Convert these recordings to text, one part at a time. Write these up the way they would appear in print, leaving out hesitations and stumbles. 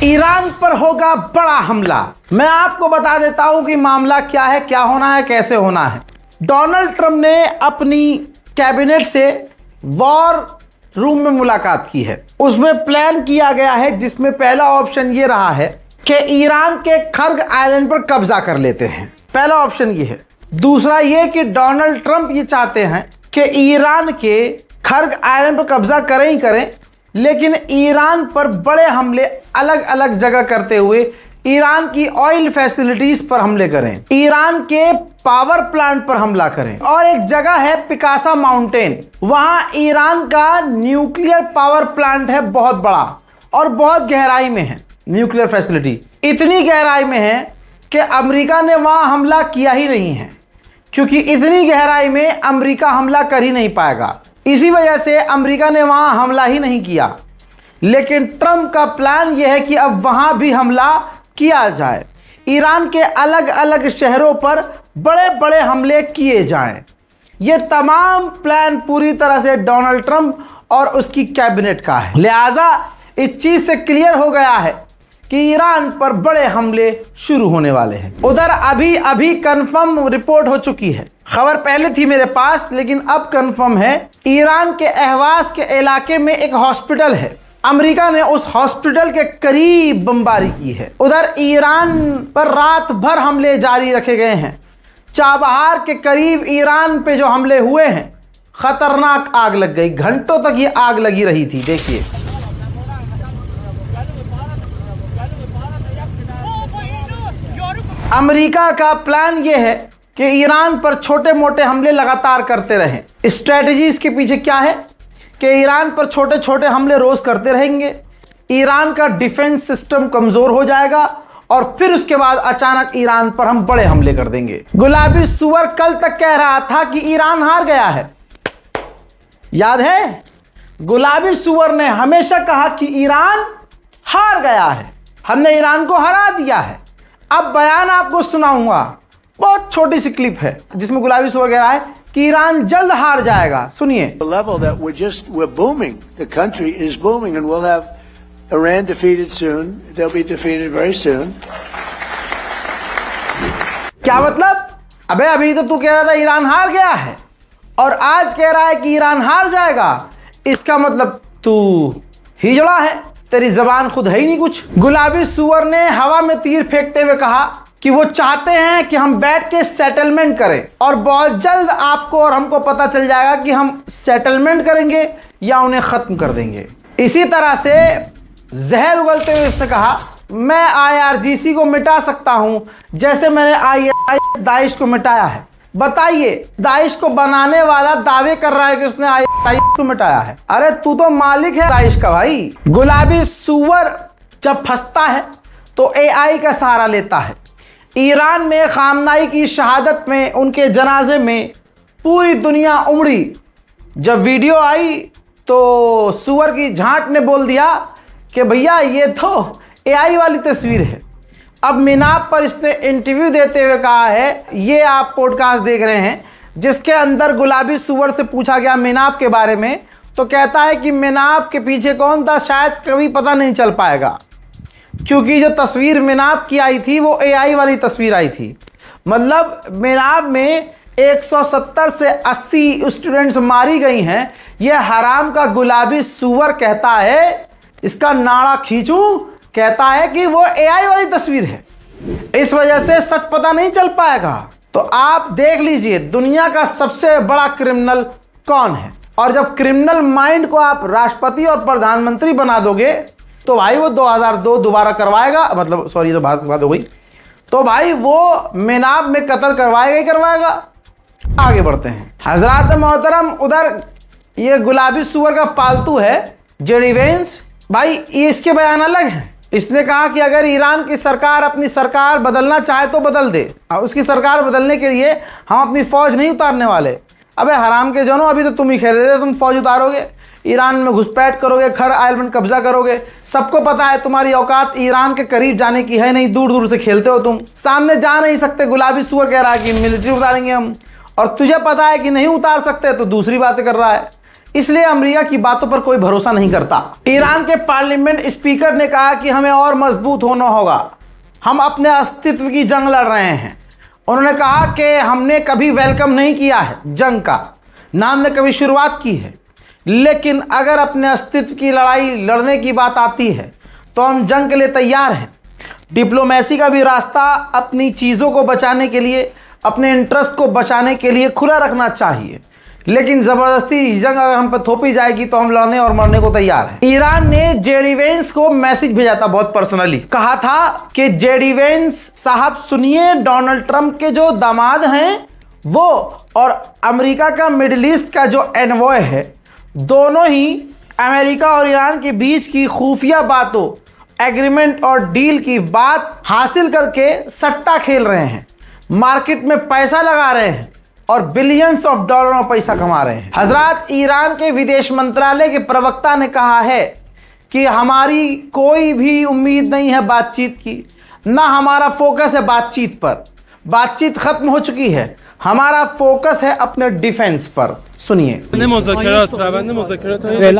Iran पर होगा बड़ा हमला। मैं आपको बता देता हूं कि मामला क्या है, क्या होना है, कैसे होना है। डोनाल्ड ट्रंप ने अपनी कैबिनेट से वॉर रूम में मुलाकात की है। उसमें प्लान किया गया है जिसमें पहला ऑप्शन ये रहा है कि ईरान के खर्ग आइलैंड पर कब्जा कर लेते हैं। पहला ऑप्शन ये है। दूसरा ये कि डोनाल्ड ट्रंप ये चाहते हैं कि ईरान के खर्ग आइलैंड पर कब्जा करें ही करें, लेकिन ईरान पर बड़े हमले अलग अलग जगह करते हुए ईरान की ऑयल फैसिलिटीज पर हमले करें, ईरान के पावर प्लांट पर हमला करें। और एक जगह है पिकासा माउंटेन, वहां ईरान का न्यूक्लियर पावर प्लांट है, बहुत बड़ा और बहुत गहराई में है। न्यूक्लियर फैसिलिटी इतनी गहराई में है कि अमेरिका ने वहां हमला किया ही नहीं है, क्योंकि इतनी गहराई में अमेरिका हमला कर ही नहीं पाएगा। इसी वजह से अमेरिका ने वहां हमला ही नहीं किया। लेकिन ट्रंप का प्लान यह है कि अब वहां भी हमला किया जाए, ईरान के अलग अलग शहरों पर बड़े बड़े हमले किए जाएं। ये तमाम प्लान पूरी तरह से डोनाल्ड ट्रंप और उसकी कैबिनेट का है। लिहाजा इस चीज से क्लियर हो गया है कि ईरान पर बड़े हमले शुरू होने वाले हैं। उधर अभी कंफर्म रिपोर्ट हो चुकी है। खबर पहले थी मेरे पास, लेकिन अब कंफर्म है। ईरान के अहवाज के इलाके में एक हॉस्पिटल है, अमेरिका ने उस हॉस्पिटल के करीब बमबारी की है। उधर ईरान पर रात भर हमले जारी रखे गए हैं। चाबहार के करीब ईरान पे जो हमले हुए हैं, खतरनाक आग लग गई। घंटों तक ये आग लगी रही थी। देखिए, अमेरिका का प्लान यह है कि ईरान पर छोटे मोटे हमले लगातार करते रहें। स्ट्रेटजी इसके पीछे क्या है कि ईरान पर छोटे छोटे हमले रोज करते रहेंगे, ईरान का डिफेंस सिस्टम कमजोर हो जाएगा और फिर उसके बाद अचानक ईरान पर हम बड़े हमले कर देंगे। गुलाबी सुअर कल तक कह रहा था कि ईरान हार गया है, याद है? गुलाबी सुअर ने हमेशा कहा कि ईरान हार गया है, हमने ईरान को हरा दिया है। अब बयान आपको सुनाऊंगा, बहुत छोटी सी क्लिप है जिसमें गुलाबी सुअर कह रहा है कि ईरान जल्द हार जाएगा। सुनिए। The level that we're booming. The country is booming, and we'll have Iran defeated soon. They'll be defeated very soon. क्या मतलब? अबे अभी तो तू कह रहा था ईरान हार गया है और आज कह रहा है कि ईरान हार जाएगा। इसका मतलब तू हिजड़ा है, तेरी जबान खुद है ही नहीं कुछ। गुलाबी सुअर ने हवा में तीर फेंकते हुए कहा कि वो चाहते हैं कि हम बैठ के सेटलमेंट करें और बहुत जल्द आपको और हमको पता चल जाएगा कि हम सेटलमेंट करेंगे या उन्हें खत्म कर देंगे। इसी तरह से जहर उगलते हुए उसने कहा, मैं IRGC को मिटा सकता हूं जैसे मैंने ISIS दाइश को मिटाया है। बताइए, दाइश को बनाने वाला दावे कर रहा है कि उसने ISIS को मिटाया है। अरे तू तो मालिक है दाइश का भाई। गुलाबी सुअर जब फंसता है तो AI का सहारा लेता है। ईरान में खामनाई की शहादत में, उनके जनाजे में पूरी दुनिया उमड़ी। जब वीडियो आई तो सुअर की झांट ने बोल दिया कि भैया ये तो AI वाली तस्वीर है। अब मिनाब पर इसने इंटरव्यू देते हुए कहा है, ये आप पॉडकास्ट देख रहे हैं जिसके अंदर गुलाबी सुअर से पूछा गया मिनाब के बारे में, तो कहता है कि मिनाब के पीछे कौन था शायद कभी पता नहीं चल पाएगा, क्योंकि जो तस्वीर मिनाब की आई थी वो AI वाली तस्वीर आई थी। मतलब मिनाब में 170 से 80 स्टूडेंट्स मारी गई हैं। यह हराम का गुलाबी सुअर कहता है, इसका नाड़ा खींचूं, कहता है कि वो AI वाली तस्वीर है। इस वजह से सच पता नहीं चल पाएगा। तो आप देख लीजिए दुनिया का सबसे बड़ा क्रिमिनल कौन है। और जब क्रिमिनल माइंड को आप राष्ट्रपति और प्रधानमंत्री बना दोगे तो भाई वो 2002 दोबारा करवाएगा, मतलब सॉरी तो बात हो गई, तो भाई वो मिनाब में कत्ल करवाएगा ही करवाएगा। आगे बढ़ते हैं हजरात मोहतरम। उधर ये गुलाबी सुअर का पालतू है जेडी वेंस, भाई ये इसके बयान अलग है। इसने कहा कि अगर ईरान की सरकार अपनी सरकार बदलना चाहे तो बदल दे, और उसकी सरकार बदलने के लिए हम अपनी फौज नहीं उतारने वाले। अबे हराम के जनों, अभी तो तुम ही खेल रहे थे, तुम फौज उतारोगे, ईरान में घुसपैठ करोगे, खर आइलैंड कब्जा करोगे। सबको पता है तुम्हारी औकात ईरान के करीब जाने की है नहीं, दूर दूर से खेलते हो तुम, सामने जा नहीं सकते। गुलाबी सुअर कह रहा है कि मिलिट्री उतारेंगे हम, और तुझे पता है कि नहीं उतार सकते तो दूसरी बातें कर रहा है। इसलिए अमेरिका की बातों पर कोई भरोसा नहीं करता। ईरान के पार्लियामेंट स्पीकर ने कहा कि हमें और मजबूत होना होगा, हम अपने अस्तित्व की जंग लड़ रहे हैं। उन्होंने कहा कि हमने कभी वेलकम नहीं किया है जंग का, ना हमने कभी शुरुआत की है, लेकिन अगर अपने अस्तित्व की लड़ाई लड़ने की बात आती है तो हम जंग के लिए तैयार हैं। डिप्लोमेसी का भी रास्ता अपनी चीज़ों को बचाने के लिए, अपने इंटरेस्ट को बचाने के लिए खुला रखना चाहिए, लेकिन ज़बरदस्ती जंग अगर हम पर थोपी जाएगी तो हम लड़ने और मरने को तैयार हैं। ईरान ने जेडी वेंस को मैसेज भेजा था, बहुत पर्सनली कहा था कि जेडी वेंस साहब सुनिए, डोनाल्ड ट्रंप के जो दामाद हैं वो और अमेरिका का मिडिल ईस्ट का जो एनवॉय है, दोनों ही अमेरिका और ईरान के बीच की खुफिया बातों, एग्रीमेंट और डील की बात हासिल करके सट्टा खेल रहे हैं, मार्केट में पैसा लगा रहे हैं और बिलियंस ऑफ डॉलर में पैसा कमा रहे हैं। हजरात, ईरान के विदेश मंत्रालय के प्रवक्ता ने कहा है कि हमारी कोई भी उम्मीद नहीं है बातचीत की, ना हमारा फोकस है बातचीत पर, बातचीत खत्म हो चुकी है, हमारा फोकस है अपने डिफेंस पर। सुनिए।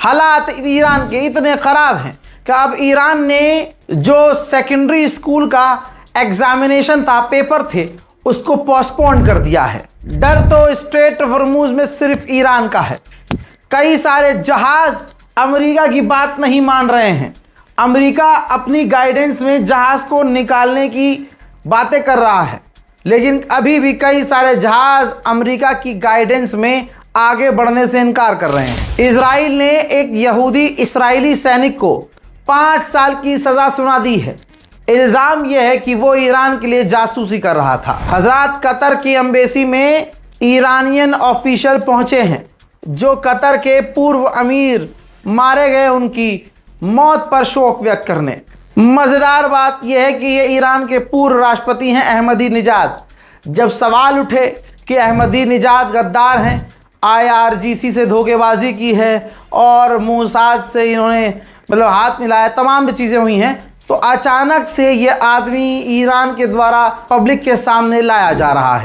हालात ईरान के इतने ख़राब हैं कि अब ईरान ने जो सेकेंडरी स्कूल का एग्जामिनेशन था, पेपर थे, उसको पोस्टपोन कर दिया है। डर तो स्ट्रेट ऑफ हॉर्मुज में सिर्फ ईरान का है। कई सारे जहाज अमेरिका की बात नहीं मान रहे हैं। अमेरिका अपनी गाइडेंस में जहाज को निकालने की बातें कर रहा है, लेकिन अभी भी कई सारे जहाज अमेरिका की गाइडेंस में आगे बढ़ने से इनकार कर रहे हैं। इजराइल ने एक यहूदी इस्राएली सैनिक को 5 साल की सज़ा सुना दी है। इल्ज़ाम यह है कि वो ईरान के लिए जासूसी कर रहा था। हजरात, कतर की एम्बेसी में ईरानियन ऑफिशियल पहुंचे हैं जो कतर के पूर्व अमीर मारे गए उनकी मौत पर शोक व्यक्त करने। मज़ेदार बात यह है कि ये ईरान के पूर्व राष्ट्रपति हैं अहमदीनेजाद। जब सवाल उठे कि अहमदीनेजाद गद्दार हैं, IRGC से धोखेबाजी की है और मोसाद से इन्होंने हाथ मिलाया, तमाम भी चीज़ें हुई हैं, तो अचानक से ये आदमी ईरान के द्वारा पब्लिक के सामने लाया जा रहा है।